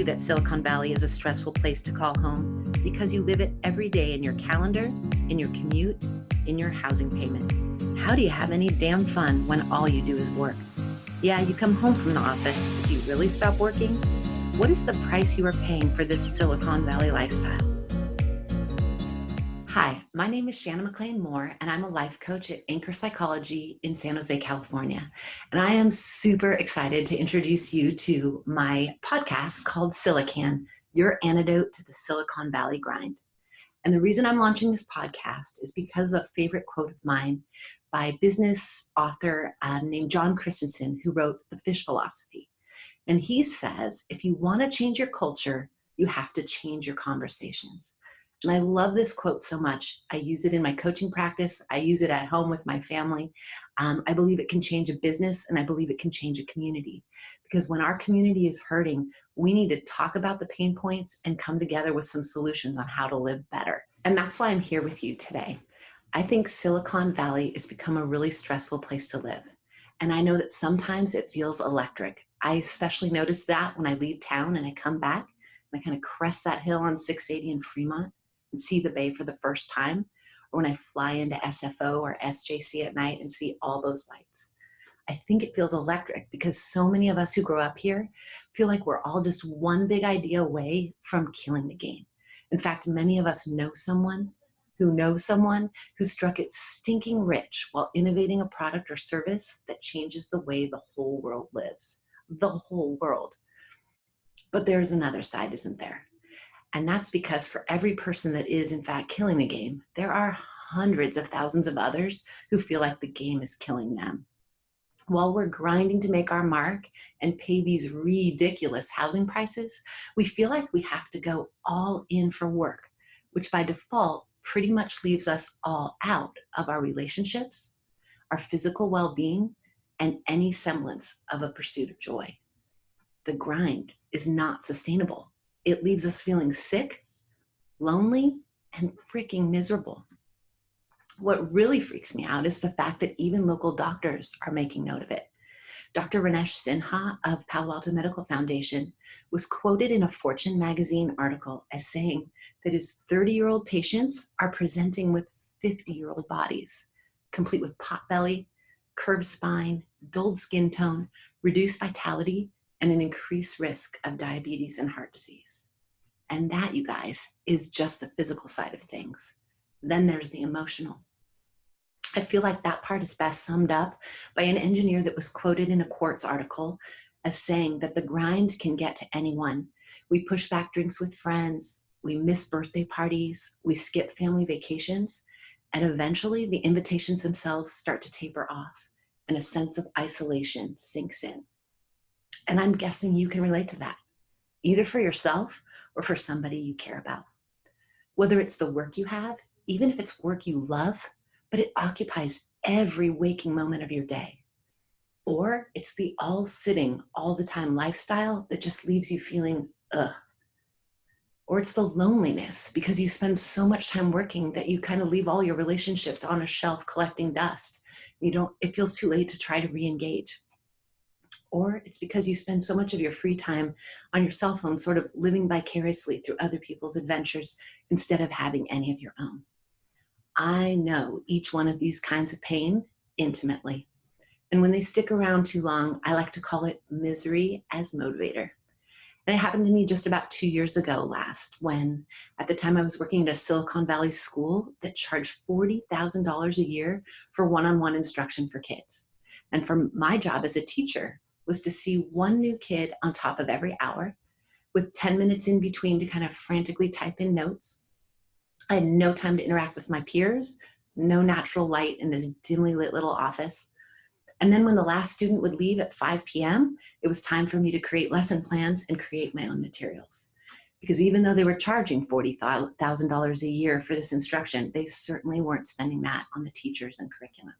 that Silicon Valley is a stressful place to call home because you live it every day in your calendar, in your commute, in your housing payment. How do you have any damn fun when all you do is work? Yeah, you come home from the office, but do you really stop working? What is the price you are paying for this Silicon Valley lifestyle? Hi, my name is Shana McLean-Moore, and I'm a life coach at Anchor Psychology in San Jose, California. And I am super excited to introduce you to my podcast called SiliCAN, Your Antidote to the Silicon Valley Grind. And the reason I'm launching this podcast is because of a favorite quote of mine by a business author named John Christensen, who wrote The Fish Philosophy. And he says, if you want to change your culture, you have to change your conversations. And I love this quote so much. I use it in my coaching practice. I use it at home with my family. I believe it can change a business, and I believe it can change a community. Because when our community is hurting, we need to talk about the pain points and come together with some solutions on how to live better. And that's why I'm here with you today. I think Silicon Valley has become a really stressful place to live. And I know that sometimes it feels electric. I especially notice that when I leave town and I come back and I kind of crest that hill on 680 in Fremont and see the bay for the first time, or when I fly into SFO or SJC at night and see all those lights. I think it feels electric because so many of us who grow up here feel like we're all just one big idea away from killing the game. In fact, many of us know someone who struck it stinking rich while innovating a product or service that changes the way the whole world lives. The whole world. But there's another side, isn't there? And that's because for every person that is, in fact, killing the game, there are hundreds of thousands of others who feel like the game is killing them. While we're grinding to make our mark and pay these ridiculous housing prices, we feel like we have to go all in for work, which by default pretty much leaves us all out of our relationships, our physical well-being, and any semblance of a pursuit of joy. The grind is not sustainable. It leaves us feeling sick, lonely, and freaking miserable. What really freaks me out is the fact that even local doctors are making note of it. Dr. Ranesh Sinha of Palo Alto Medical Foundation was quoted in a Fortune magazine article as saying that his 30-year-old patients are presenting with 50-year-old bodies, complete with potbelly, curved spine, dulled skin tone, reduced vitality, and an increased risk of diabetes and heart disease. And that, you guys, is just the physical side of things. Then there's the emotional. I feel like that part is best summed up by an engineer that was quoted in a Quartz article as saying that the grind can get to anyone. We push back drinks with friends, we miss birthday parties, we skip family vacations, and eventually the invitations themselves start to taper off and a sense of isolation sinks in. And I'm guessing you can relate to that, either for yourself or for somebody you care about. Whether it's the work you have, even if it's work you love, but it occupies every waking moment of your day. Or it's the all sitting, all the time lifestyle that just leaves you feeling, ugh. Or it's the loneliness because you spend so much time working that you kind of leave all your relationships on a shelf collecting dust. It feels too late to try to re-engage. Or it's because you spend so much of your free time on your cell phone sort of living vicariously through other people's adventures instead of having any of your own. I know each one of these kinds of pain intimately. And when they stick around too long, I like to call it misery as motivator. And it happened to me just about 2 years ago last, when at the time I was working at a Silicon Valley school that charged $40,000 a year for one-on-one instruction for kids. And for my job as a teacher was to see one new kid on top of every hour with 10 minutes in between to kind of frantically type in notes. I had no time to interact with my peers, no natural light in this dimly lit little office. And then when the last student would leave at 5 p.m., it was time for me to create lesson plans and create my own materials. Because even though they were charging $40,000 a year for this instruction, they certainly weren't spending that on the teachers and curriculum.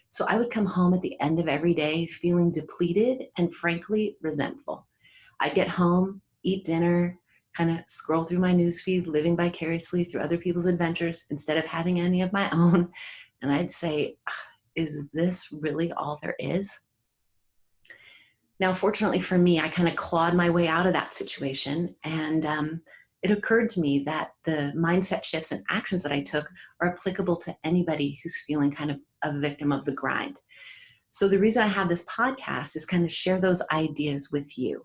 So I would come home at the end of every day feeling depleted and frankly resentful. I'd get home, eat dinner, kind of scroll through my newsfeed, living vicariously through other people's adventures instead of having any of my own. And I'd say, is this really all there is? Now, fortunately for me, I kind of clawed my way out of that situation. And it occurred to me that the mindset shifts and actions that I took are applicable to anybody who's feeling kind of a victim of the grind. So the reason I have this podcast is kind of share those ideas with you.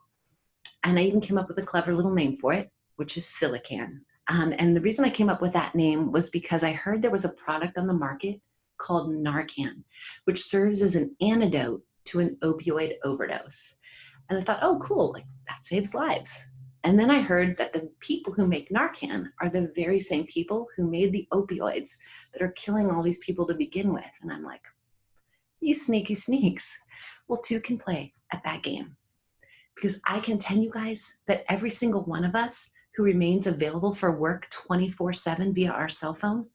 And I even came up with a clever little name for it, which is SiliCAN. And the reason I came up with that name was because I heard there was a product on the market called Narcan, which serves as an antidote to an opioid overdose. And I thought, oh, cool, like that saves lives. And then I heard that the people who make Narcan are the very same people who made the opioids that are killing all these people to begin with. And I'm like, you sneaky sneaks. Well, two can play at that game. Because I can tell you guys that every single one of us who remains available for work 24/7 via our cell phone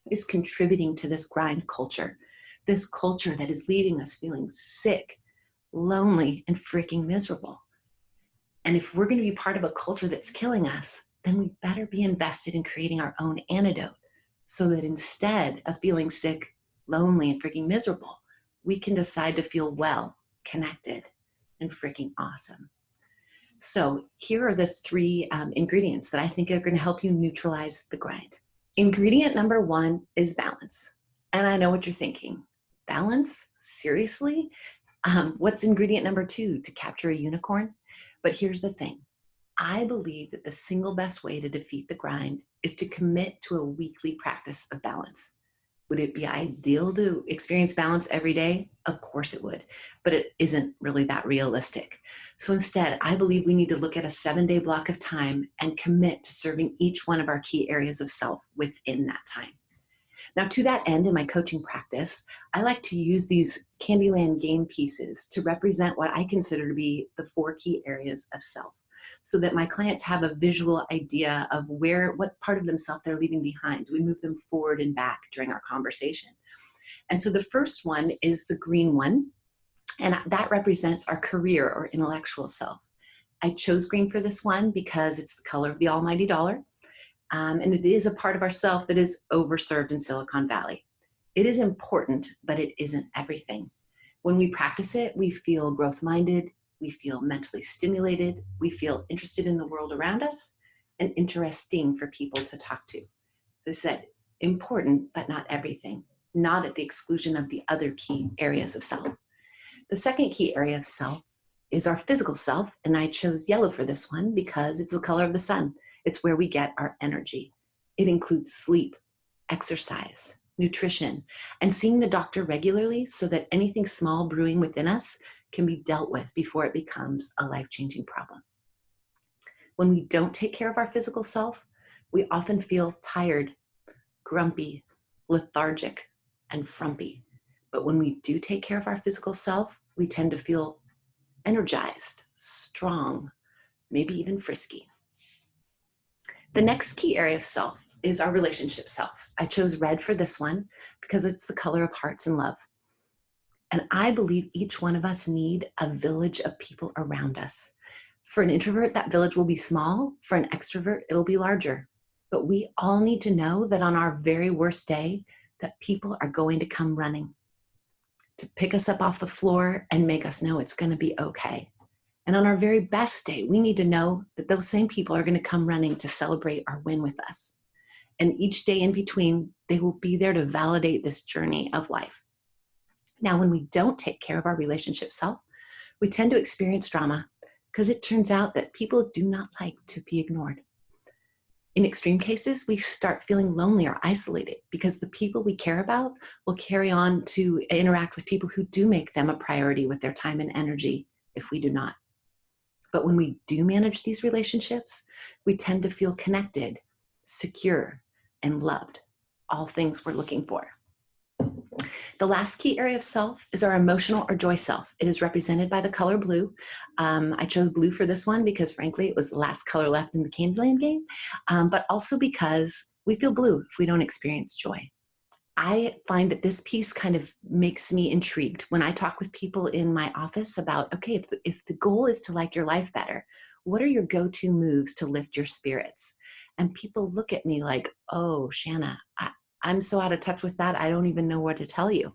is contributing to this grind culture, this culture that is leaving us feeling sick, lonely, and freaking miserable. And if we're going to be part of a culture that's killing us, then we better be invested in creating our own antidote so that instead of feeling sick, lonely, and freaking miserable, we can decide to feel well, connected, and freaking awesome. So here are the three ingredients that I think are going to help you neutralize the grind. Ingredient number one is balance. And I know what you're thinking. Balance? Seriously? What's ingredient number two? To capture a unicorn? But here's the thing. I believe that the single best way to defeat the grind is to commit to a weekly practice of balance. Would it be ideal to experience balance every day? Of course it would, but it isn't really that realistic. So instead, I believe we need to look at a 7-day block of time and commit to serving each one of our key areas of self within that time. Now, to that end, in my coaching practice, I like to use these Candyland game pieces to represent what I consider to be the 4 key areas of self, so that my clients have a visual idea of what part of themselves they're leaving behind. We move them forward and back during our conversation. And so the first one is the green one, and that represents our career or intellectual self. I chose green for this one because it's the color of the almighty dollar, and it is a part of ourself that is overserved in Silicon Valley. It is important, but it isn't everything. When we practice it, we feel growth-minded, we feel mentally stimulated, we feel interested in the world around us, and interesting for people to talk to. As I said, important, but not everything, not at the exclusion of the other key areas of self. The second key area of self is our physical self, and I chose yellow for this one because it's the color of the sun. It's where we get our energy. It includes sleep, exercise, nutrition, and seeing the doctor regularly so that anything small brewing within us can be dealt with before it becomes a life-changing problem. When we don't take care of our physical self, we often feel tired, grumpy, lethargic, and frumpy. But when we do take care of our physical self, we tend to feel energized, strong, maybe even frisky. The next key area of self is our relationship self. I chose red for this one because it's the color of hearts and love. And I believe each one of us need a village of people around us. For an introvert, that village will be small. For an extrovert, it'll be larger. But we all need to know that on our very worst day, that people are going to come running to pick us up off the floor and make us know it's going to be okay. And on our very best day, we need to know that those same people are going to come running to celebrate our win with us. And each day in between, they will be there to validate this journey of life. Now, when we don't take care of our relationship self, we tend to experience drama because it turns out that people do not like to be ignored. In extreme cases, we start feeling lonely or isolated because the people we care about will carry on to interact with people who do make them a priority with their time and energy if we do not. But when we do manage these relationships, we tend to feel connected, secure, and loved, all things we're looking for. The last key area of self is our emotional or joy self. It is represented by the color blue. I chose blue for this one because, frankly, it was the last color left in the Candyland game, but also because we feel blue if we don't experience joy. I find that this piece kind of makes me intrigued when I talk with people in my office about, okay, if the goal is to like your life better, what are your go-to moves to lift your spirits? And people look at me like, oh, Shana, I'm so out of touch with that, I don't even know what to tell you.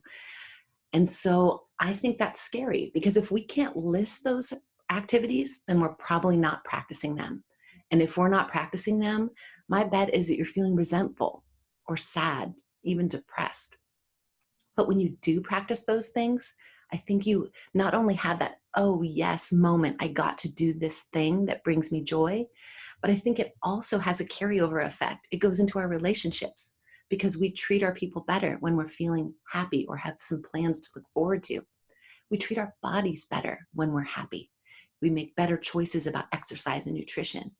And so I think that's scary, because if we can't list those activities, then we're probably not practicing them. And if we're not practicing them, my bet is that you're feeling resentful or sad, even depressed. But when you do practice those things, I think you not only have that, oh yes, moment, I got to do this thing that brings me joy, but I think it also has a carryover effect. It goes into our relationships, because we treat our people better when we're feeling happy or have some plans to look forward to. We treat our bodies better when we're happy. We make better choices about exercise and nutrition.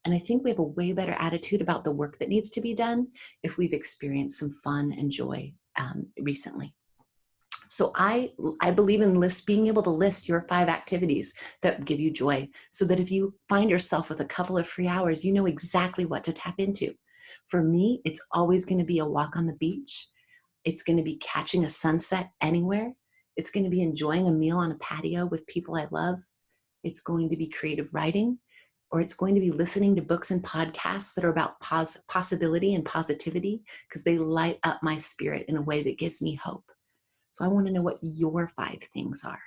And I think we have a way better attitude about the work that needs to be done if we've experienced some fun and joy recently. So I believe in being able to list your 5 activities that give you joy, so that if you find yourself with a couple of free hours, you know exactly what to tap into. For me, it's always going to be a walk on the beach. It's going to be catching a sunset anywhere. It's going to be enjoying a meal on a patio with people I love. It's going to be creative writing, or it's going to be listening to books and podcasts that are about possibility and positivity, because they light up my spirit in a way that gives me hope. So I want to know what your 5 things are.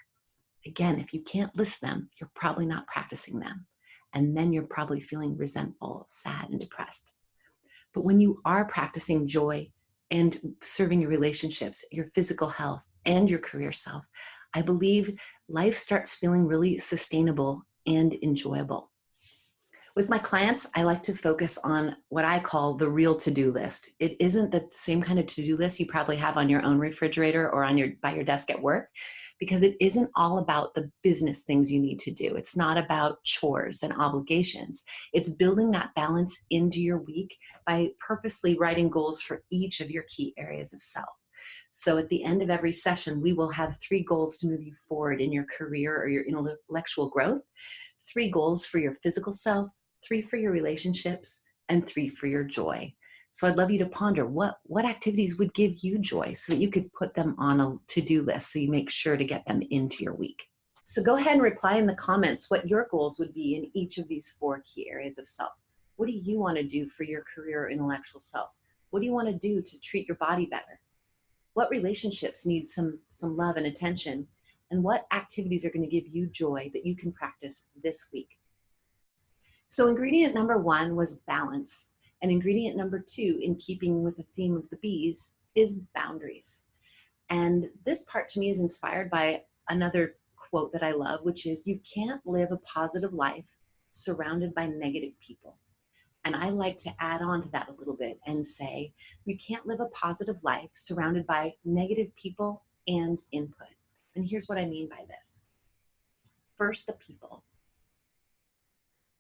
Again, if you can't list them, you're probably not practicing them. And then you're probably feeling resentful, sad, and depressed. But when you are practicing joy and serving your relationships, your physical health, and your career self, I believe life starts feeling really sustainable and enjoyable. With my clients, I like to focus on what I call the real to-do list. It isn't the same kind of to-do list you probably have on your own refrigerator or by your desk at work, because it isn't all about the business things you need to do. It's not about chores and obligations. It's building that balance into your week by purposely writing goals for each of your key areas of self. So at the end of every session, we will have 3 goals to move you forward in your career or your intellectual growth, 3 goals for your physical self, 3 for your relationships, and 3 for your joy. So I'd love you to ponder what activities would give you joy, so that you could put them on a to-do list, so you make sure to get them into your week. So go ahead and reply in the comments what your goals would be in each of these 4 key areas of self. What do you want to do for your career or intellectual self? What do you want to do to treat your body better? What relationships need some love and attention? And what activities are going to give you joy that you can practice this week? So ingredient number 1 was balance. And ingredient number 2, in keeping with the theme of the bees, is boundaries. And this part to me is inspired by another quote that I love, which is, you can't live a positive life surrounded by negative people. And I like to add on to that a little bit and say, you can't live a positive life surrounded by negative people and input. And here's what I mean by this. First, the people.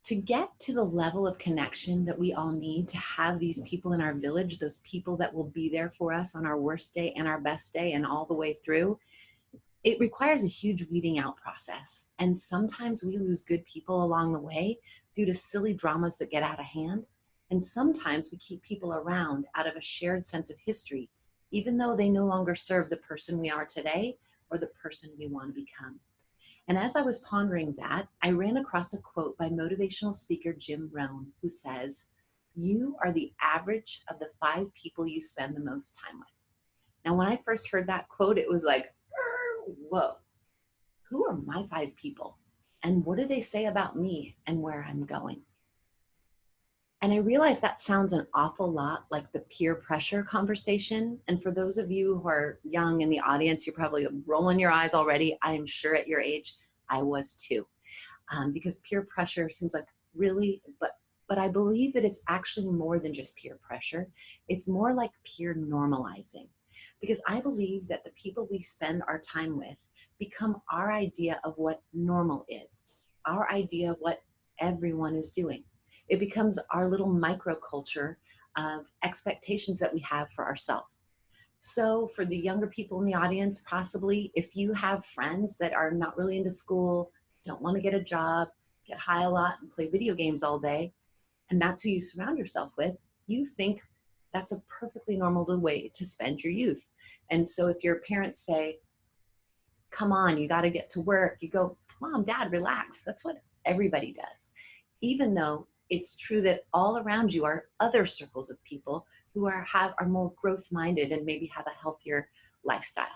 To get to the level of connection that we all need to have these people in our village, those people that will be there for us on our worst day and our best day and all the way through, it requires a huge weeding out process. And sometimes we lose good people along the way due to silly dramas that get out of hand. And sometimes we keep people around out of a shared sense of history, even though they no longer serve the person we are today or the person we want to become. And as I was pondering that, I ran across a quote by motivational speaker Jim Rohn, who says, "You are the average of the 5 people you spend the most time with." Now, when I first heard that quote, it was like, whoa, who are my 5 people? And what do they say about me and where I'm going? And I realized that sounds an awful lot like the peer pressure conversation. And for those of you who are young in the audience, you're probably rolling your eyes already. I am sure at your age, I was too. Because peer pressure seems like really, but I believe that it's actually more than just peer pressure. It's more like peer normalizing. Because I believe that the people we spend our time with become our idea of what normal is, our idea of what everyone is doing. It becomes our little microculture of expectations that we have for ourselves. So for the younger people in the audience, possibly, if you have friends that are not really into school, don't want to get a job, get high a lot, and play video games all day, and that's who you surround yourself with, you think that's a perfectly normal way to spend your youth. And so if your parents say, come on, you got to get to work, you go, Mom, Dad, relax. That's what everybody does. Even though it's true that all around you are other circles of people who are more growth minded and maybe have a healthier lifestyle.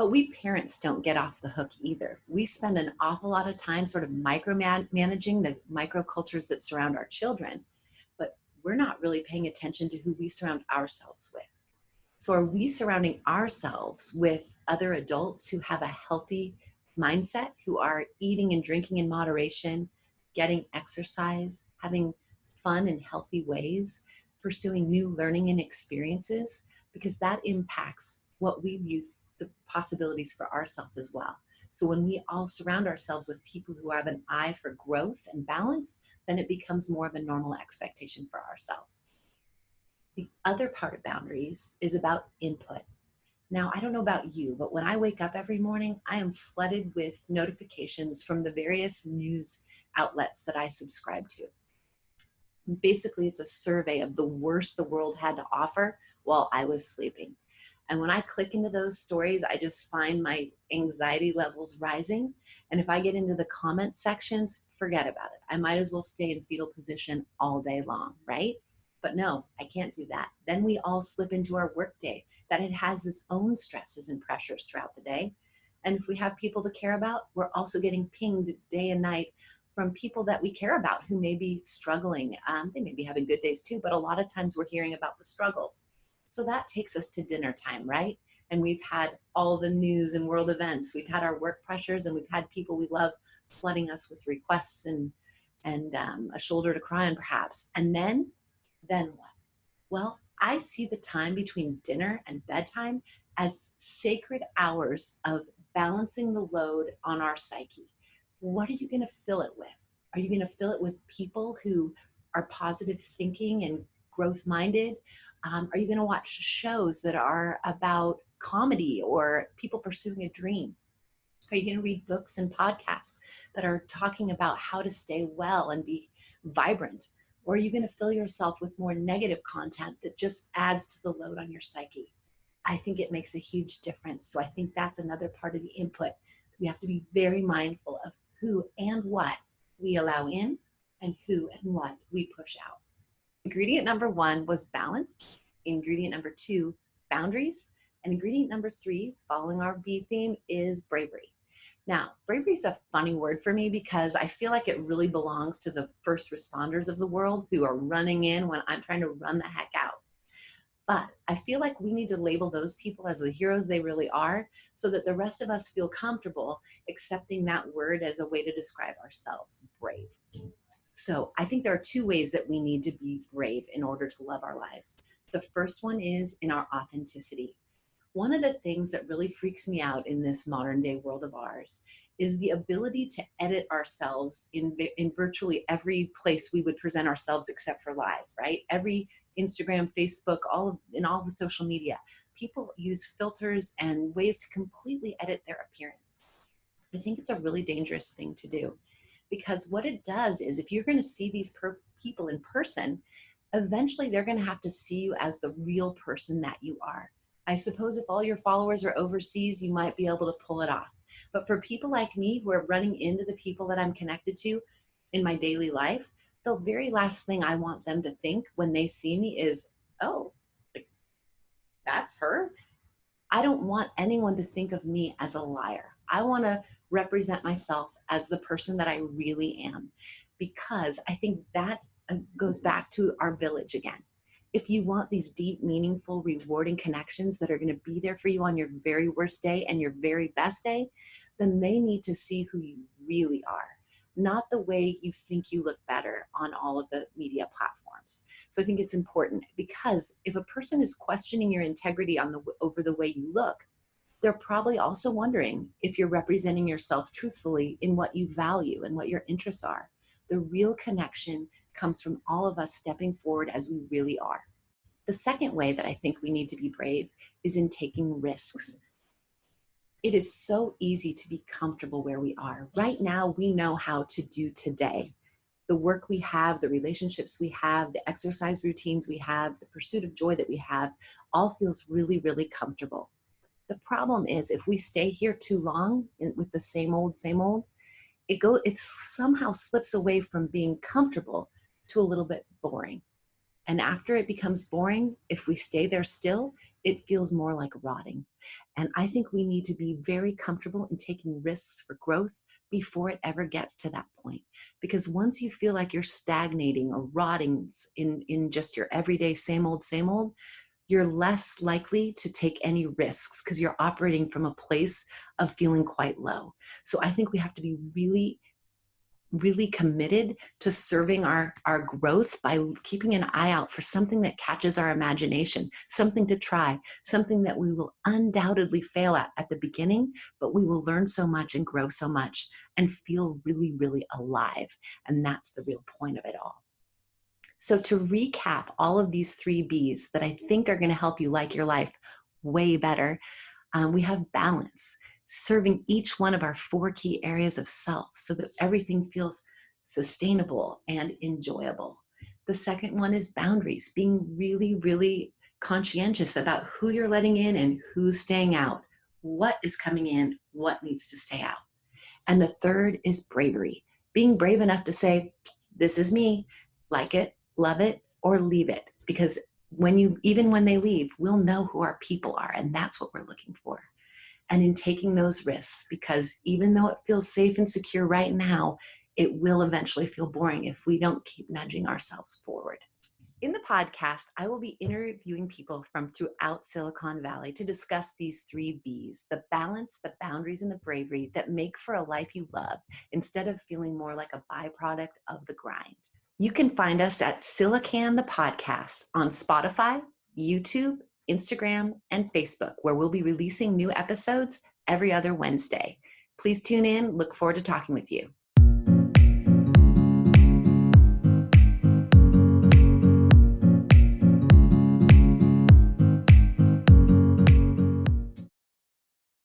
But we parents don't get off the hook either. We spend an awful lot of time sort of micromanaging the microcultures that surround our children, but we're not really paying attention to who we surround ourselves with. So are we surrounding ourselves with other adults who have a healthy mindset, who are eating and drinking in moderation, getting exercise, having fun and healthy ways, pursuing new learning and experiences? Because that impacts what we view the possibilities for ourselves as well. So when we all surround ourselves with people who have an eye for growth and balance, then it becomes more of a normal expectation for ourselves. The other part of boundaries is about input. Now, I don't know about you, but when I wake up every morning, I am flooded with notifications from the various news outlets that I subscribe to. Basically, it's a survey of the worst the world had to offer while I was sleeping. And when I click into those stories, I just find my anxiety levels rising. And if I get into the comment sections, forget about it. I might as well stay in fetal position all day long, right? But no, I can't do that. Then we all slip into our workday, that it has its own stresses and pressures throughout the day. And if we have people to care about, we're also getting pinged day and night from people that we care about who may be struggling. They may be having good days too, but a lot of times we're hearing about the struggles. So that takes us to dinner time, right? And we've had all the news and world events. We've had our work pressures, and we've had people we love flooding us with requests and a shoulder to cry on, perhaps. And then what? Well, I see the time between dinner and bedtime as sacred hours of balancing the load on our psyche. What are you going to fill it with? Are you going to fill it with people who are positive thinking and growth minded? Are you going to watch shows that are about comedy or people pursuing a dream? Are you going to read books and podcasts that are talking about how to stay well and be vibrant? Or are you going to fill yourself with more negative content that just adds to the load on your psyche? I think it makes a huge difference. So I think that's another part of the input. We have to be very mindful of who and what we allow in and who and what we push out. Ingredient number 1 was balance. Ingredient number 2, boundaries. And ingredient number 3, following our B theme, is bravery. Now, bravery is a funny word for me because I feel like it really belongs to the first responders of the world who are running in when I'm trying to run the heck out. But I feel like we need to label those people as the heroes they really are so that the rest of us feel comfortable accepting that word as a way to describe ourselves, brave. So I think there are 2 ways that we need to be brave in order to love our lives. The first one is in our authenticity. One of the things that really freaks me out in this modern day world of ours is the ability to edit ourselves in virtually every place we would present ourselves except for live, right? Every Instagram, Facebook, in all the social media, people use filters and ways to completely edit their appearance. I think it's a really dangerous thing to do because what it does is if you're going to see these people in person, eventually they're going to have to see you as the real person that you are. I suppose if all your followers are overseas, you might be able to pull it off. But for people like me who are running into the people that I'm connected to in my daily life, the very last thing I want them to think when they see me is, oh, that's her. I don't want anyone to think of me as a liar. I want to represent myself as the person that I really am, because I think that goes back to our village again. If you want these deep, meaningful, rewarding connections that are going to be there for you on your very worst day and your very best day, then they need to see who you really are, not the way you think you look better on all of the media platforms. So I think it's important because if a person is questioning your integrity over the way you look, they're probably also wondering if you're representing yourself truthfully in what you value and what your interests are. The real connection comes from all of us stepping forward as we really are. The second way that I think we need to be brave is in taking risks. It is so easy to be comfortable where we are. Right now, we know how to do today. The work we have, the relationships we have, the exercise routines we have, the pursuit of joy that we have, all feels really, really comfortable. The problem is if we stay here too long with the same old, it somehow slips away from being comfortable to a little bit boring. And after it becomes boring, if we stay there still, it feels more like rotting. And I think we need to be very comfortable in taking risks for growth before it ever gets to that point. Because once you feel like you're stagnating or rotting in just your everyday same old, you're less likely to take any risks because you're operating from a place of feeling quite low. So I think we have to be really committed to serving our growth by keeping an eye out for something that catches our imagination, something to try, something that we will undoubtedly fail at the beginning, but we will learn so much and grow so much and feel really alive. And that's the real point of it all. So to recap all of these 3 B's that I think are going to help you like your life way better, we have balance, serving each one of our 4 key areas of self so that everything feels sustainable and enjoyable. The second one is boundaries, being really conscientious about who you're letting in and who's staying out, what is coming in, what needs to stay out. And the third is bravery, being brave enough to say, this is me, like it, love it, or leave it. Because even when they leave, we'll know who our people are, and that's what we're looking for. And in taking those risks, because even though it feels safe and secure right now, it will eventually feel boring if we don't keep nudging ourselves forward. In the podcast, I will be interviewing people from throughout Silicon Valley to discuss these 3 B's, the balance, the boundaries, and the bravery that make for a life you love instead of feeling more like a byproduct of the grind. You can find us at SiliCAN the podcast on Spotify, YouTube, Instagram, and Facebook, where we'll be releasing new episodes every other Wednesday. Please tune in. Look forward to talking with you.